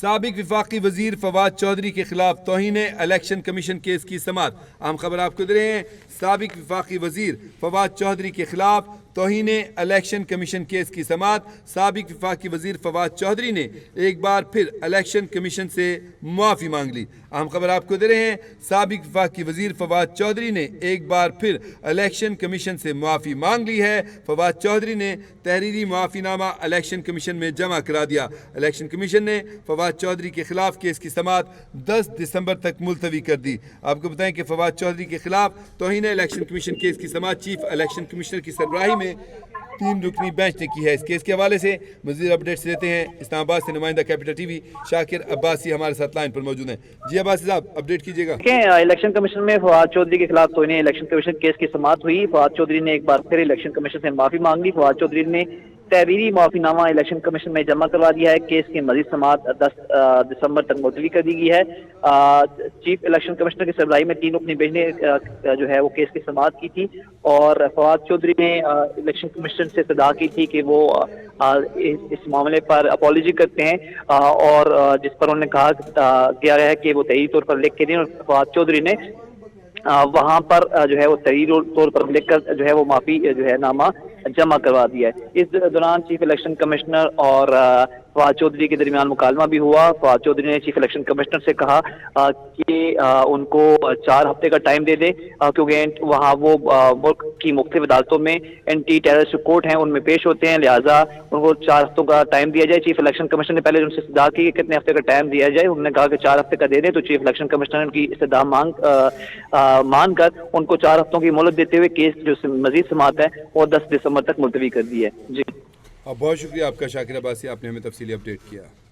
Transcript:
سابق وفاقی وزیر فواد چودھری کے خلاف توہین الیکشن کمیشن کیس کی سماعت۔ اہم خبر آپ کو دے رہے ہیں، سابق وفاقی وزیر فواد چودھری کے خلاف توہین الیکشن کمیشن کیس کی سماعت۔ سابق وفاقی وزیر فواد چودھری نے ایک بار پھر الیکشن کمیشن سے معافی مانگ لی۔ اہم خبر آپ کو دے رہے ہیں، سابق وفاقی وزیر فواد چودھری نے ایک بار پھر الیکشن کمیشن سے معافی مانگ لی ہے۔ فواد چودھری نے تحریری معافی نامہ الیکشن کمیشن میں جمع کرا دیا۔ الیکشن کمیشن نے فواد چودھری کے خلاف کیس کی سماعت 10 دسمبر تک ملتوی کر دی۔ آپ کو بتائیں کہ فواد چودھری کے خلاف توہین الیکشن کمیشن کیس کی سماعت چیف الیکشن کمشنر کی سربراہی میں 3 رکنی بینچ نے کی ہے۔ اس کیس کے حوالے سے مزید اپڈیٹس دیتے ہیں اسلام آباد سے نمائندہ کیپٹل ٹی وی شاکر عباسی ہمارے ساتھ لائن پر موجود ہیں۔ جی عباسی صاحب، اپڈیٹ کیجیے گا۔ الیکشن کمیشن میں فواد چودھری کے خلاف توہین الیکشن کمیشن کیس کی سماعت ہوئی۔ فواد چودھری نے ایک بار پھر الیکشن کمیشن سے معافی مانگ لی۔ فواد چودھری نے تحریری معافی نامہ الیکشن کمیشن میں جمع کروا دیا ہے۔ کیس کی مزید سماعت 10 دسمبر تک ملتوی کر دی گئی ہے۔ چیف الیکشن کمشنر کی سربراہی میں 3 رکنی بینچ نے جو ہے وہ کیس کی سماعت کی تھی، اور فواد چودھری نے الیکشن کمیشن سے استدعا کی تھی کہ وہ اس معاملے پر اپالوجی کرتے ہیں، اور جس پر انہوں نے کہا کیا ہے کہ وہ تحریری طور پر لکھ کے دیں، اور فواد چودھری نے وہاں پر جو ہے وہ تحریری طور پر لکھ کر جو ہے وہ معافی جو ہے نامہ جمع کروا دیا ہے۔ اس دوران چیف الیکشن کمشنر اور فواد چودھری کے درمیان مکالمہ بھی ہوا۔ فواد چودھری نے چیف الیکشن کمشنر سے کہا کہ ان کو 4 ہفتے کا ٹائم دے دیں، کیونکہ وہاں وہ ملک کی مختلف عدالتوں میں اینٹی ٹیررسٹ کورٹ ہیں، ان میں پیش ہوتے ہیں، لہٰذا ان کو 4 ہفتوں کا ٹائم دیا جائے۔ چیف الیکشن کمشنر نے پہلے ان سے استدعا کی کہ کتنے ہفتے کا ٹائم دیا جائے، انہوں نے کہا کہ 4 ہفتے کا دے دیں، تو چیف الیکشن کمشنر نے ان کی استدعا مان کر ان کو 4 ہفتوں کی مہلت دیتے ہوئے کیس جو مزید سماعت ہے وہ 10 دسمبر تک ملتوی کر دی ہے۔ جی بہت شکریہ آپ کا شاکر عباسی، آپ نے ہمیں تفصیلی اپڈیٹ کیا۔